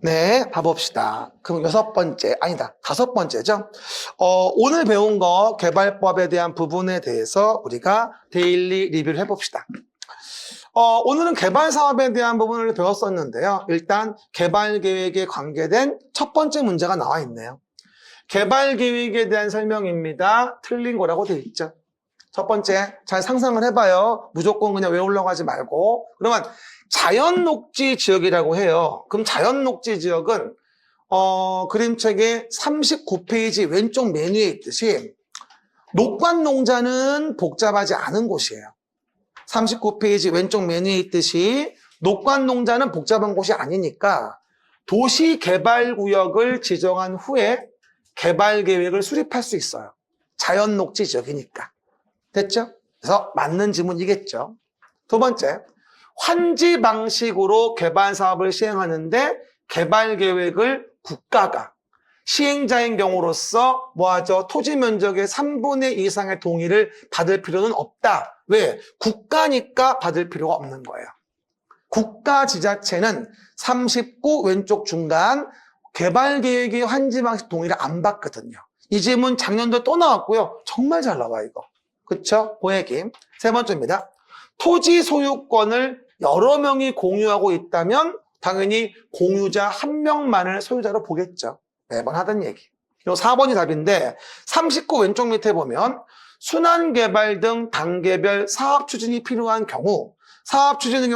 네, 봐봅시다. 그럼 다섯 번째죠. 오늘 배운 거 개발법에 대한 부분에 대해서 우리가 데일리 리뷰를 해봅시다. 오늘은 개발 사업에 대한 부분을 배웠었는데요. 일단 개발 계획에 관계된 첫 번째 문제가 나와 있네요. 개발 계획에 대한 설명입니다. 틀린 거라고 되어 있죠. 첫 번째, 잘 상상을 해봐요. 무조건 그냥 외우려고 하지 말고. 그러면 자연 녹지 지역이라고 해요. 그럼 자연 녹지 지역은 그림책의 39페이지 왼쪽 메뉴에 있듯이 녹관 농자는 복잡하지 않은 곳이에요. 39페이지 왼쪽 메뉴에 있듯이 녹관 농자는 복잡한 곳이 아니니까 도시개발구역을 지정한 후에 개발계획을 수립할 수 있어요. 자연 녹지 지역이니까. 됐죠? 그래서 맞는 지문이겠죠. 두 번째, 환지 방식으로 개발 사업을 시행하는데 개발 계획을 국가가 시행자인 경우로서 뭐하죠? 토지 면적의 3분의 2 이상의 동의를 받을 필요는 없다. 왜? 국가니까 받을 필요가 없는 거예요. 국가 지자체는 39 왼쪽 중간 개발 계획의 환지 방식 동의를 안 받거든요. 이 질문 작년도 또 나왔고요. 정말 잘 나와 이거. 그쵸? 보얘기. 세 번째입니다. 토지 소유권을 여러 명이 공유하고 있다면 당연히 공유자 한 명만을 소유자로 보겠죠. 매번 하던 얘기. 요 4번이 답인데 39 왼쪽 밑에 보면 순환개발 등 단계별 사업 추진이 필요한 경우 사업 추진에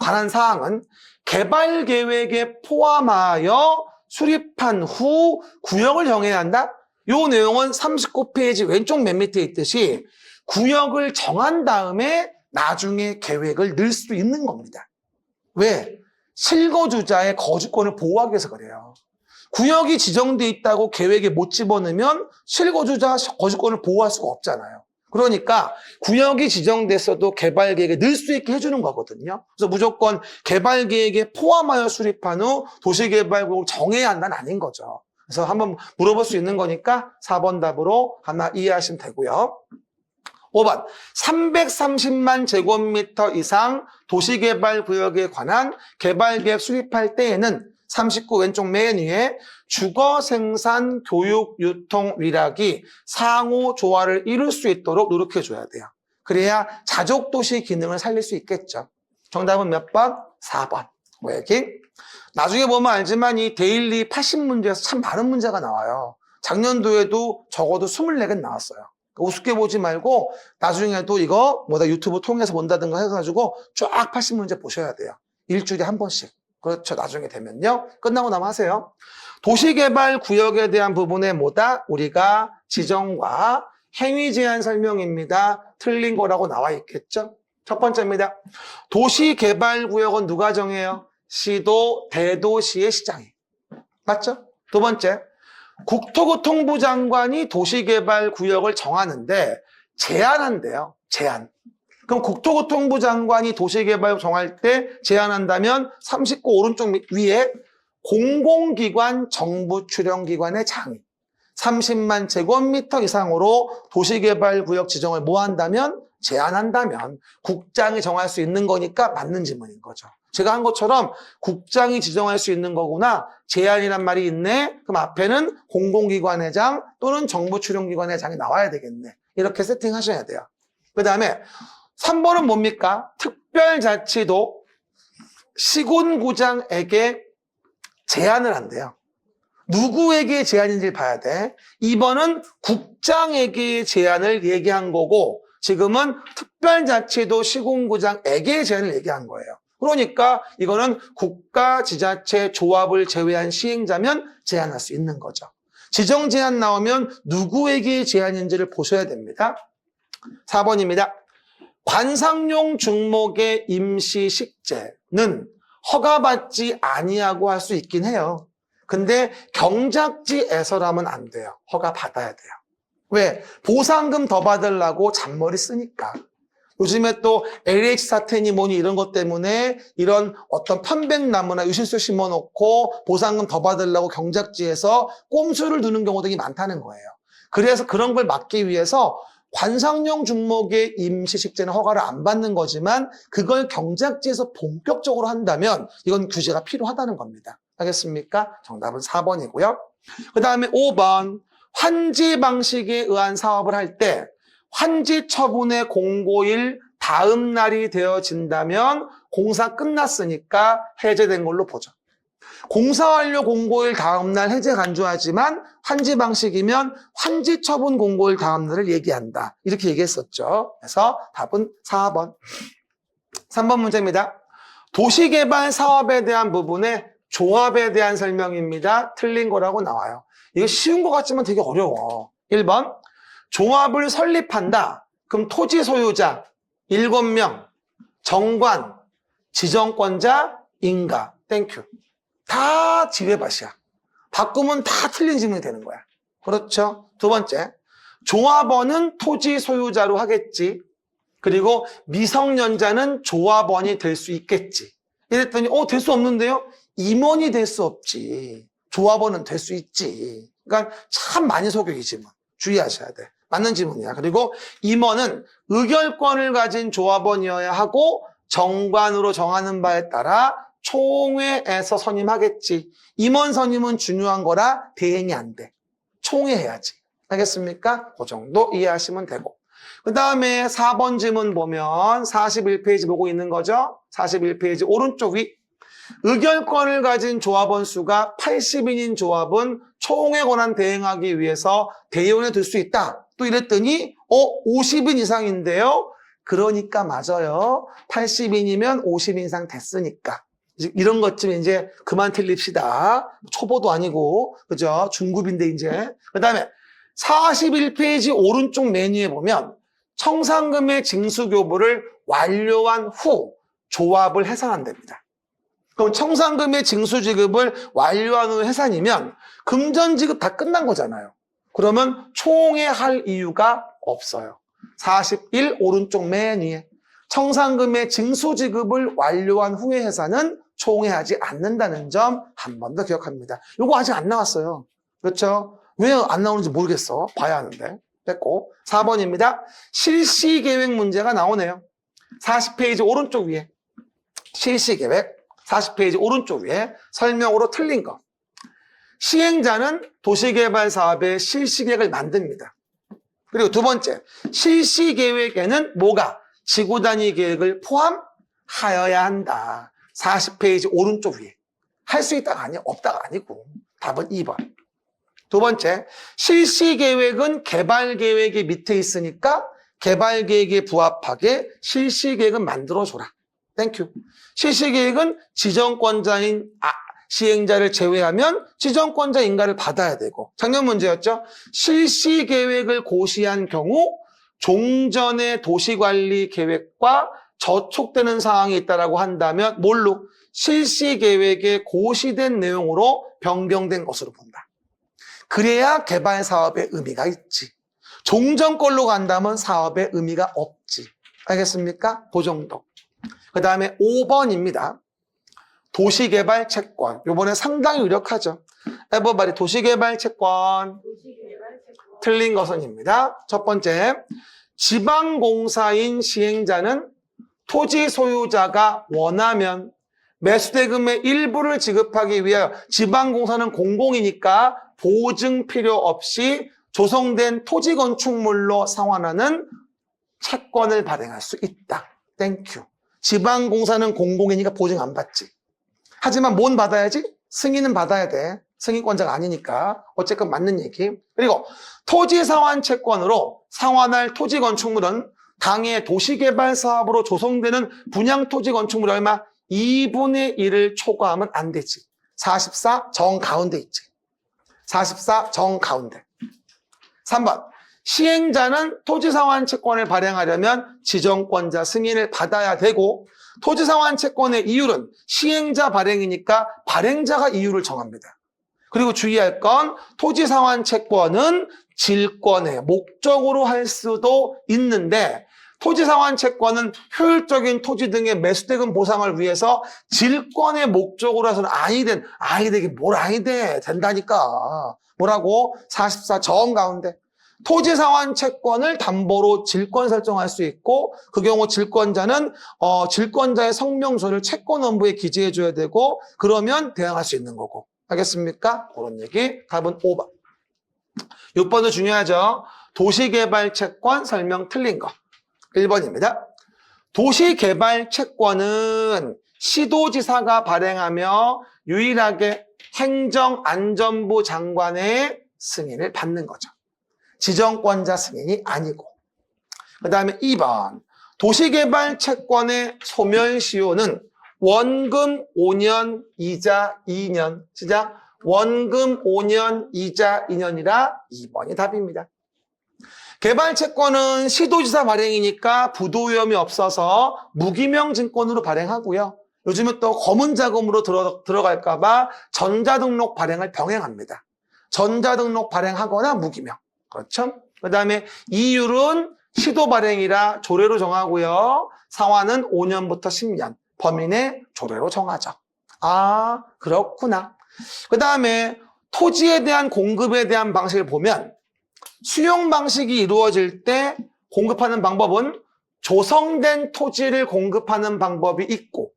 관한 사항은 개발 계획에 포함하여 수립한 후 구역을 정해야 한다. 요 내용은 39페이지 왼쪽 맨 밑에 있듯이 구역을 정한 다음에 나중에 계획을 넣을 수도 있는 겁니다. 왜? 실거주자의 거주권을 보호하기 위해서 그래요. 구역이 지정돼 있다고 계획에 못 집어넣으면 실거주자 거주권을 보호할 수가 없잖아요. 그러니까 구역이 지정됐어도 개발계획에 넣을 수 있게 해주는 거거든요. 그래서 무조건 개발계획에 포함하여 수립한 후 도시개발구역을 정해야 한다는 아닌 거죠. 그래서 한번 물어볼 수 있는 거니까 4번 답으로 하나 이해하시면 되고요. 5번, 330만 제곱미터 이상 도시개발구역에 관한 개발계획 수립할 때에는 39 왼쪽 맨 위에 주거, 생산, 교육, 유통, 위락이 상호 조화를 이룰 수 있도록 노력해줘야 돼요. 그래야 자족도시 기능을 살릴 수 있겠죠. 정답은 몇 번? 4번. 뭐 얘기? 나중에 보면 알지만 이 데일리 80문제에서 참 많은 문제가 나와요. 작년도에도 적어도 24개 나왔어요. 우습게 보지 말고 나중에도 이거 유튜브 통해서 본다든가 해가지고 쫙 80문제 보셔야 돼요. 일주일에 한 번씩. 그렇죠. 나중에 되면요. 끝나고 나면 하세요. 도시개발 구역에 대한 부분에 우리가 지정과 행위 제한 설명입니다. 틀린 거라고 나와 있겠죠. 첫 번째입니다. 도시개발 구역은 누가 정해요? 시도, 대도시의 시장이. 맞죠? 두 번째. 국토교통부 장관이 도시개발구역을 정하는데 제한한대요. 제한. 그럼 국토교통부 장관이 도시개발 정할 때 제한한다면 39 오른쪽 위에 공공기관, 정부 출연기관의 장이 30만 제곱미터 이상으로 도시개발구역 지정을 한다면 제한한다면 국장이 정할 수 있는 거니까 맞는 지문인 거죠. 제가 한 것처럼 국장이 지정할 수 있는 거구나. 제한이란 말이 있네. 그럼 앞에는 공공기관의 장 또는 정부 출연기관의 장이 나와야 되겠네. 이렇게 세팅하셔야 돼요. 그 다음에 3번은 뭡니까? 특별자치도 시군구장에게 제한을 한대요. 누구에게 제한인지를 봐야 돼. 2번은 국장에게 제한을 얘기한 거고 지금은 특별자치도 시군구장에게 제한을 얘기한 거예요. 그러니까 이거는 국가, 지자체, 조합을 제외한 시행자면 제한할 수 있는 거죠. 지정 제한 나오면 누구에게 제한인지를 보셔야 됩니다. 4번입니다. 관상용 중목의 임시 식재는 허가받지 아니하고 할 수 있긴 해요. 근데 경작지에서라면 안 돼요. 허가받아야 돼요. 왜? 보상금 더 받으려고 잔머리 쓰니까. 요즘에 또 LH 사태니 뭐니 이런 것 때문에 이런 어떤 편백나무나 유실수 심어놓고 보상금 더 받으려고 경작지에서 꼼수를 두는 경우들이 많다는 거예요. 그래서 그런 걸 막기 위해서 관상용 중목의 임시식재는 허가를 안 받는 거지만 그걸 경작지에서 본격적으로 한다면 이건 규제가 필요하다는 겁니다. 알겠습니까? 정답은 4번이고요. 그 다음에 5번. 환지 방식에 의한 사업을 할 때 환지 처분의 공고일 다음 날이 되어진다면 공사 끝났으니까 해제된 걸로 보죠. 공사 완료 공고일 다음 날 해제 간주하지만 환지 방식이면 환지 처분 공고일 다음 날을 얘기한다. 이렇게 얘기했었죠. 그래서 답은 4번. 3번 문제입니다. 도시개발 사업에 대한 부분에 조합에 대한 설명입니다. 틀린 거라고 나와요. 이거 쉬운 것 같지만 되게 어려워. 1번. 조합을 설립한다. 그럼 토지 소유자 7명, 정관, 지정권자, 인가. 땡큐. 다 지뢰밭이야. 바꾸면 다 틀린 질문이 되는 거야. 그렇죠? 두 번째. 조합원은 토지 소유자로 하겠지. 그리고 미성년자는 조합원이 될 수 있겠지. 이랬더니 될 수 없는데요? 임원이 될 수 없지. 조합원은 될 수 있지. 그러니까 참 많이 속여 이 질문. 주의하셔야 돼. 맞는 질문이야. 그리고 임원은 의결권을 가진 조합원이어야 하고 정관으로 정하는 바에 따라 총회에서 선임하겠지. 임원 선임은 중요한 거라 대행이 안 돼. 총회 해야지. 알겠습니까? 그 정도 이해하시면 되고. 그 다음에 4번 질문 보면 41페이지 보고 있는 거죠. 41페이지 오른쪽 위. 의결권을 가진 조합원 수가 80인인 조합은 총회 권한 대행하기 위해서 대의원에 들 수 있다. 또 이랬더니 50인 이상인데요. 그러니까 맞아요. 80인이면 50인 이상 됐으니까. 이런 것 좀 이제 그만 틀립시다. 초보도 아니고, 그죠? 중급인데 이제. 그 다음에 41페이지 오른쪽 메뉴에 보면 청산금의 징수교부를 완료한 후 조합을 해산한답니다. 그럼 청산금의 징수지급을 완료한 후 해산이면 금전지급 다 끝난 거잖아요. 그러면 총회할 이유가 없어요. 41 오른쪽 맨 위에 청산금의 징수지급을 완료한 후에 해산은 총회하지 않는다는 점 한 번 더 기억합니다. 이거 아직 안 나왔어요. 그렇죠? 왜 안 나오는지 모르겠어. 봐야 하는데. 됐고. 4번입니다. 실시계획 문제가 나오네요. 40페이지 오른쪽 위에 실시계획 40페이지 오른쪽 위에 설명으로 틀린 거. 시행자는 도시개발 사업의 실시계획을 만듭니다. 그리고 두 번째, 실시계획에는 뭐가? 지구단위 계획을 포함하여야 한다. 40페이지 오른쪽 위에. 할 수 있다가 아니야, 없다가 아니고. 답은 2번. 두 번째, 실시계획은 개발계획이 밑에 있으니까 개발계획에 부합하게 실시계획은 만들어줘라. 땡큐. 실시계획은 지정권자인 시행자를 제외하면 지정권자 인가를 받아야 되고. 작년 문제였죠. 실시계획을 고시한 경우 종전의 도시관리 계획과 저촉되는 사항이 있다라고 한다면 뭘로? 실시계획에 고시된 내용으로 변경된 것으로 본다. 그래야 개발 사업의 의미가 있지. 종전 걸로 간다면 사업의 의미가 없지. 알겠습니까? 그 정도. 그 다음에 5번입니다. 도시개발 채권. 요번에 상당히 유력하죠. 에버바리 도시개발 채권. 틀린 것은입니다. 첫 번째, 지방공사인 시행자는 토지 소유자가 원하면 매수대금의 일부를 지급하기 위하여 지방공사는 공공이니까 보증 필요 없이 조성된 토지 건축물로 상환하는 채권을 발행할 수 있다. 땡큐. 지방공사는 공공이니까 보증 안 받지. 하지만 뭔 받아야지? 승인은 받아야 돼. 승인권자가 아니니까. 어쨌건 맞는 얘기. 그리고 토지 상환 채권으로 상환할 토지 건축물은 당해 도시개발 사업으로 조성되는 분양 토지 건축물이 얼마? 2분의 1을 초과하면 안 되지. 44 정 가운데 있지. 44 정 가운데. 3번. 시행자는 토지상환 채권을 발행하려면 지정권자 승인을 받아야 되고 토지상환 채권의 이율은 시행자 발행이니까 발행자가 이율을 정합니다. 그리고 주의할 건 토지상환 채권은 질권의 목적으로 할 수도 있는데 토지상환 채권은 효율적인 토지 등의 매수대금 보상을 위해서 질권의 목적으로 해서는 아니 되게 뭘 아니 돼. 된다니까. 뭐라고? 44 정 가운데. 토지상환 채권을 담보로 질권 설정할 수 있고 그 경우 질권자는 질권자의 성명서를 채권원부에 기재해줘야 되고 그러면 대항할 수 있는 거고. 알겠습니까? 그런 얘기. 답은 5번. 6번도 중요하죠. 도시개발 채권 설명 틀린 거. 1번입니다. 도시개발 채권은 시도지사가 발행하며 유일하게 행정안전부 장관의 승인을 받는 거죠. 지정권자 승인이 아니고. 그 다음에 2번. 도시개발 채권의 소멸시효는 원금 5년, 이자 2년. 시작. 원금 5년, 이자 2년이라 2번이 답입니다. 개발채권은 시도지사 발행이니까 부도위험이 없어서 무기명 증권으로 발행하고요. 요즘은 또 검은 자금으로 들어갈까 봐 전자등록 발행을 병행합니다. 전자등록 발행하거나 무기명. 그렇죠? 그 다음에 이율은 시도 발행이라 조례로 정하고요. 상환은 5년부터 10년. 범위 내 조례로 정하죠. 아, 그렇구나. 그 다음에 토지에 대한 공급에 대한 방식을 보면 수용 방식이 이루어질 때 공급하는 방법은 조성된 토지를 공급하는 방법이 있고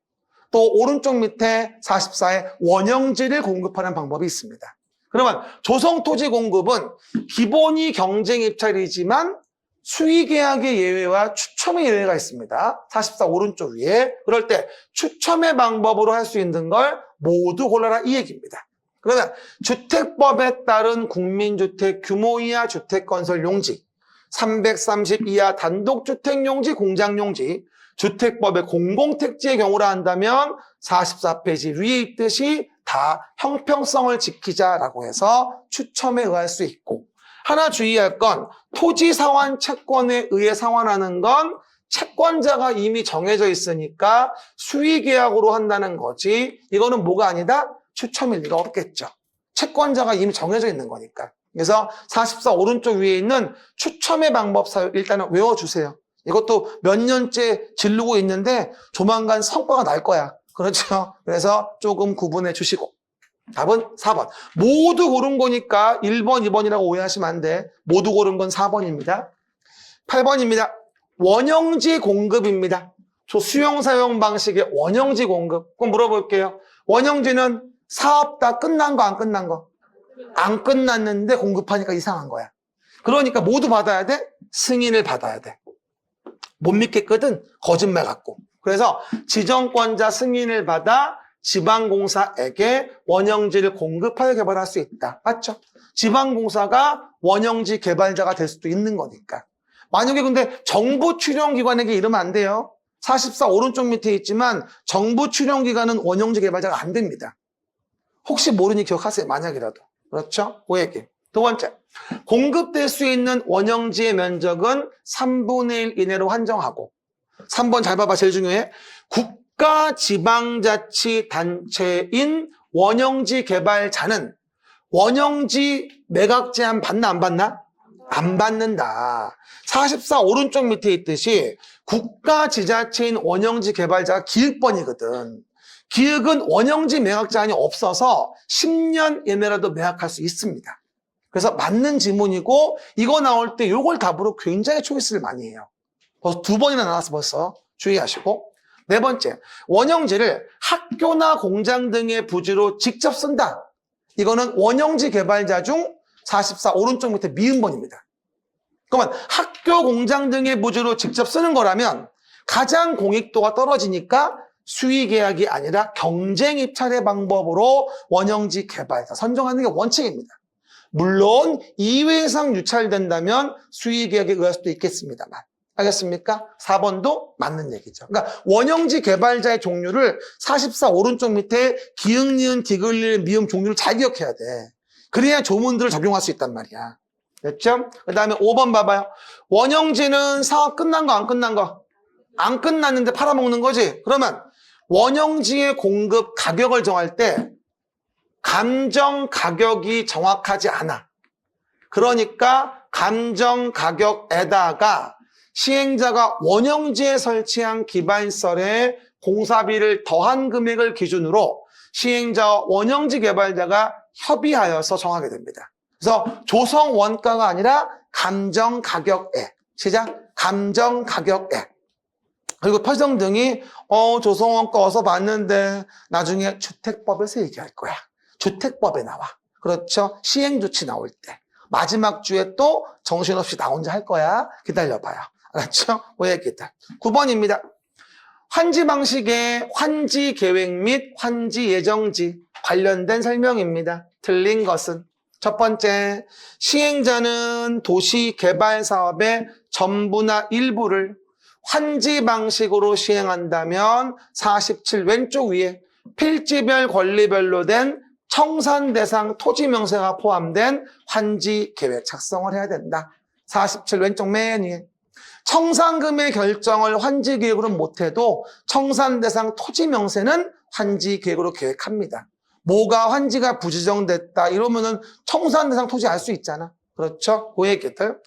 또 오른쪽 밑에 44에 원형지를 공급하는 방법이 있습니다. 그러면 조성토지 공급은 기본이 경쟁 입찰이지만 수의계약의 예외와 추첨의 예외가 있습니다. 44 오른쪽 위에. 그럴 때 추첨의 방법으로 할 수 있는 걸 모두 골라라 이 얘기입니다. 그러면 주택법에 따른 국민주택 규모 이하 주택건설 용지, 330 이하 단독주택용지, 공장용지, 주택법의 공공택지의 경우라 한다면 44페이지 위에 있듯이 다 형평성을 지키자라고 해서 추첨에 의할 수 있고 하나 주의할 건 토지 상환 채권에 의해 상환하는 건 채권자가 이미 정해져 있으니까 수의계약으로 한다는 거지 이거는 뭐가 아니다? 추첨일 리가 없겠죠. 채권자가 이미 정해져 있는 거니까. 그래서 44 오른쪽 위에 있는 추첨의 방법 사유 일단은 외워주세요. 이것도 몇 년째 지르고 있는데 조만간 성과가 날 거야. 그렇죠? 그래서 조금 구분해 주시고. 답은 4번. 모두 고른 거니까 1번, 2번이라고 오해하시면 안 돼. 모두 고른 건 4번입니다. 8번입니다. 원형지 공급입니다. 수용사용 방식의 원형지 공급. 그럼 물어볼게요. 원형지는 사업 다 끝난 거, 안 끝난 거? 안 끝났는데 공급하니까 이상한 거야. 그러니까 모두 받아야 돼? 승인을 받아야 돼. 못 믿겠거든? 거짓말 같고. 그래서 지정권자 승인을 받아 지방공사에게 원형지를 공급하여 개발할 수 있다. 맞죠? 지방공사가 원형지 개발자가 될 수도 있는 거니까. 만약에 근데 정부 출연기관에게 이러면 안 돼요. 44 오른쪽 밑에 있지만 정부 출연기관은 원형지 개발자가 안 됩니다. 혹시 모르니 기억하세요. 만약이라도. 그렇죠? 그 얘기. 두 번째. 공급될 수 있는 원형지의 면적은 3분의 1 이내로 한정하고 3번 잘 봐봐. 제일 중요해. 국가지방자치단체인 원형지 개발자는 원형지 매각 제한 받나 안 받나? 안 받는다. 44 오른쪽 밑에 있듯이 국가지자체인 원형지 개발자가 기획번이거든. 기획은 원형지 매각 제한이 없어서 10년 이내라도 매각할 수 있습니다. 그래서 맞는 지문이고 이거 나올 때 이걸 답으로 굉장히 초이스를 많이 해요. 벌써 2번이나 나와서 벌써 주의하시고. 네 번째, 원형지를 학교나 공장 등의 부지로 직접 쓴다. 이거는 원형지 개발자 중 44 오른쪽 밑에 미음번입니다. 그러면 학교, 공장 등의 부지로 직접 쓰는 거라면 가장 공익도가 떨어지니까 수의계약이 아니라 경쟁 입찰의 방법으로 원형지 개발자 선정하는 게 원칙입니다. 물론 2회 이상 유찰된다면 수의계약에 의할 수도 있겠습니다만. 알겠습니까? 4번도 맞는 얘기죠. 그러니까 원형지 개발자의 종류를 44 오른쪽 밑에 기흥, 니은, 디귿, 미음 종류를 잘 기억해야 돼. 그래야 조문들을 적용할 수 있단 말이야. 됐죠? 그 다음에 5번 봐봐요. 원형지는 사업 끝난 거 안 끝난 거? 안 끝났는데 팔아먹는 거지? 그러면 원형지의 공급 가격을 정할 때 감정 가격이 정확하지 않아. 그러니까 감정 가격에다가 시행자가 원형지에 설치한 기반시설에 공사비를 더한 금액을 기준으로 시행자와 원형지 개발자가 협의하여서 정하게 됩니다. 그래서 조성 원가가 아니라 감정가격액. 시작. 감정가격액. 그리고 표정등이 조성원 거 어서 봤는데 나중에 주택법에서 얘기할 거야. 주택법에 나와. 그렇죠? 시행조치 나올 때. 마지막 주에 또 정신없이 나 혼자 할 거야. 기다려봐요. 알았죠? 왜 기다려. 9번입니다. 환지 방식의 환지 계획 및 환지 예정지 관련된 설명입니다. 틀린 것은 첫 번째, 시행자는 도시 개발 사업의 전부나 일부를 환지 방식으로 시행한다면 47 왼쪽 위에 필지별 권리별로 된 청산 대상 토지 명세가 포함된 환지 계획 작성을 해야 된다. 47 왼쪽 맨 위에. 청산금의 결정을 환지 계획으로 못해도 청산 대상 토지 명세는 환지 계획으로 계획합니다. 뭐가 환지가 부지정됐다 이러면은 청산 대상 토지 알 수 있잖아. 그렇죠? 그 얘기들.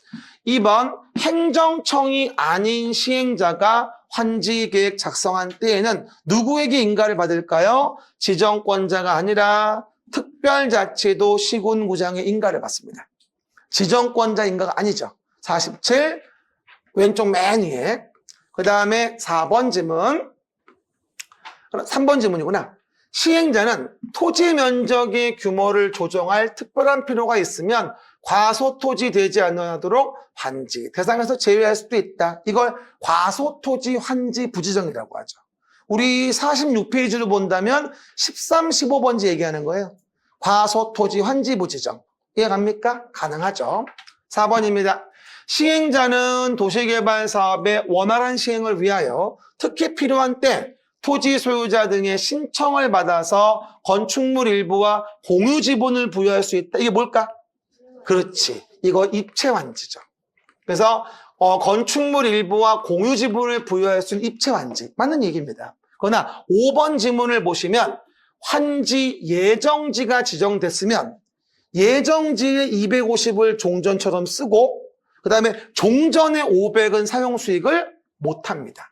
2번, 행정청이 아닌 시행자가 환지 계획 작성한 때에는 누구에게 인가를 받을까요? 지정권자가 아니라 특별자치도 시군구장의 인가를 받습니다. 지정권자 인가가 아니죠. 47 왼쪽 맨 위에. 그 다음에 4번 지문. 3번 지문이구나. 시행자는 토지 면적의 규모를 조정할 특별한 필요가 있으면 과소토지 되지 않도록 환지 대상에서 제외할 수도 있다. 이걸 과소토지 환지 부지정이라고 하죠. 우리 46페이지로 본다면 13, 15번지 얘기하는 거예요. 과소토지 환지 부지정. 이해갑니까? 가능하죠. 4번입니다. 시행자는 도시개발 사업의 원활한 시행을 위하여 특히 필요한 때 토지 소유자 등의 신청을 받아서 건축물 일부와 공유 지분을 부여할 수 있다. 이게 뭘까? 그렇지. 이거 입체환지죠. 그래서 건축물 일부와 공유 지분을 부여할 수 있는 입체환지. 맞는 얘기입니다. 그러나 5번 지문을 보시면 환지 예정지가 지정됐으면 예정지의 250을 종전처럼 쓰고 그 다음에 종전의 500은 사용수익을 못합니다.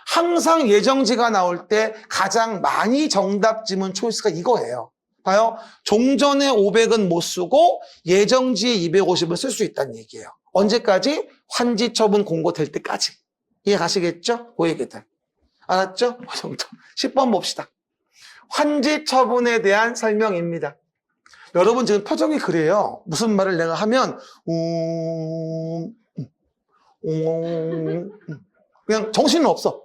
항상 예정지가 나올 때 가장 많이 정답 지문 초이스가 이거예요. 봐요. 종전의 500은 못 쓰고 예정지의 250을 쓸 수 있다는 얘기예요. 언제까지? 환지 처분 공고될 때까지. 이해 가시겠죠? 그 얘기들. 알았죠? 그 정도. 10번 봅시다. 환지 처분에 대한 설명입니다. 여러분 지금 표정이 그래요. 무슨 말을 내가 하면 그냥 정신은 없어.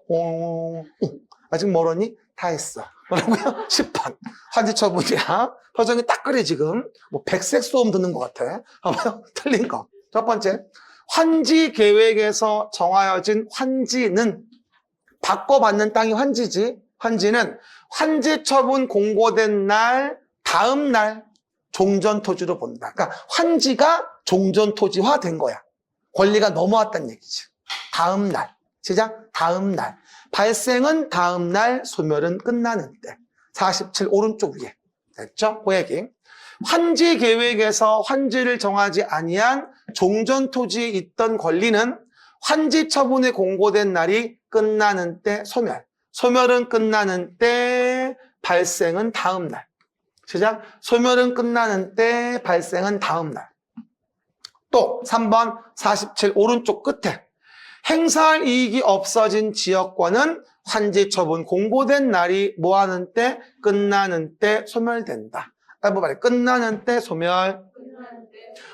아직 멀었니? 다 했어. 뭐라고요? 10번. 환지 처분이야. 표정이 딱 그래 지금. 뭐 백색 소음 듣는 것 같아. 봐봐요. 틀린 거. 첫 번째. 환지 계획에서 정하여진 환지는 바꿔받는 땅이 환지지. 환지는 환지 처분 공고된 날 다음 날 종전 토지로 본다. 그러니까 환지가 종전 토지화 된 거야. 권리가 넘어왔다는 얘기지. 다음 날. 시작. 다음 날. 발생은 다음 날, 소멸은 끝나는 때. 47 오른쪽 위에. 됐죠? 그 얘기. 환지 계획에서 환지를 정하지 아니한 종전 토지에 있던 권리는 환지 처분이 공고된 날이 끝나는 때 소멸. 소멸은 끝나는 때, 발생은 다음 날. 시작. 소멸은 끝나는 때, 발생은 다음 날. 또 3번 47 오른쪽 끝에 행사할 이익이 없어진 지역권은 환지 처분 공고된 날이 뭐하는 때? 끝나는 때 소멸된다. 뭐 말해? 끝나는 때 소멸.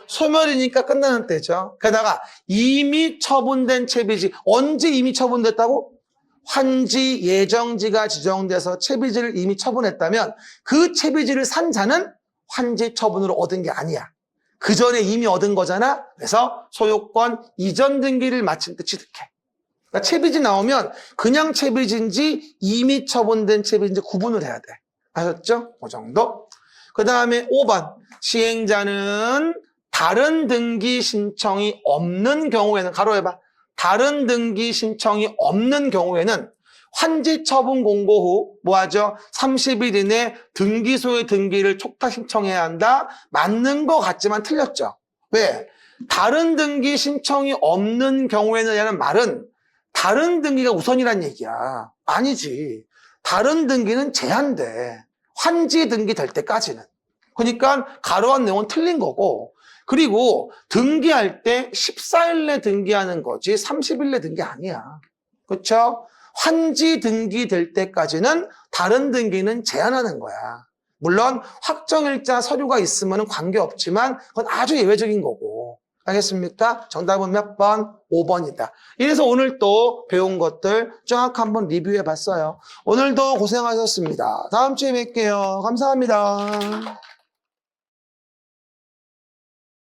소멸이니까 끝나는 때죠. 게다가 이미 처분된 채비지. 언제 이미 처분됐다고? 환지 예정지가 지정돼서 채비지를 이미 처분했다면 그 채비지를 산 자는 환지 처분으로 얻은 게 아니야. 그 전에 이미 얻은 거잖아. 그래서 소유권 이전 등기를 마친 때 취득해. 그러니까 채비지 나오면 그냥 채비지인지 이미 처분된 채비지인지 구분을 해야 돼. 아셨죠? 그 정도. 그 다음에 5번. 시행자는 다른 등기 신청이 없는 경우에는 가로해봐. 다른 등기 신청이 없는 경우에는 환지 처분 공고 후 뭐하죠? 30일 이내 등기소의 등기를 촉탁 신청해야 한다. 맞는 것 같지만 틀렸죠. 왜? 다른 등기 신청이 없는 경우에는 라는 말은 다른 등기가 우선이란 얘기야. 아니지. 다른 등기는 제한돼. 환지 등기 될 때까지는. 그러니까 가로한 내용은 틀린 거고 그리고 등기할 때 14일 내 등기하는 거지 30일 내 등기 아니야. 그렇죠? 환지 등기될 때까지는 다른 등기는 제한하는 거야. 물론 확정일자 서류가 있으면 관계없지만 그건 아주 예외적인 거고. 알겠습니까? 정답은 몇 번? 5번이다. 이래서 오늘 또 배운 것들 쫙 한번 리뷰해 봤어요. 오늘도 고생하셨습니다. 다음 주에 뵐게요. 감사합니다.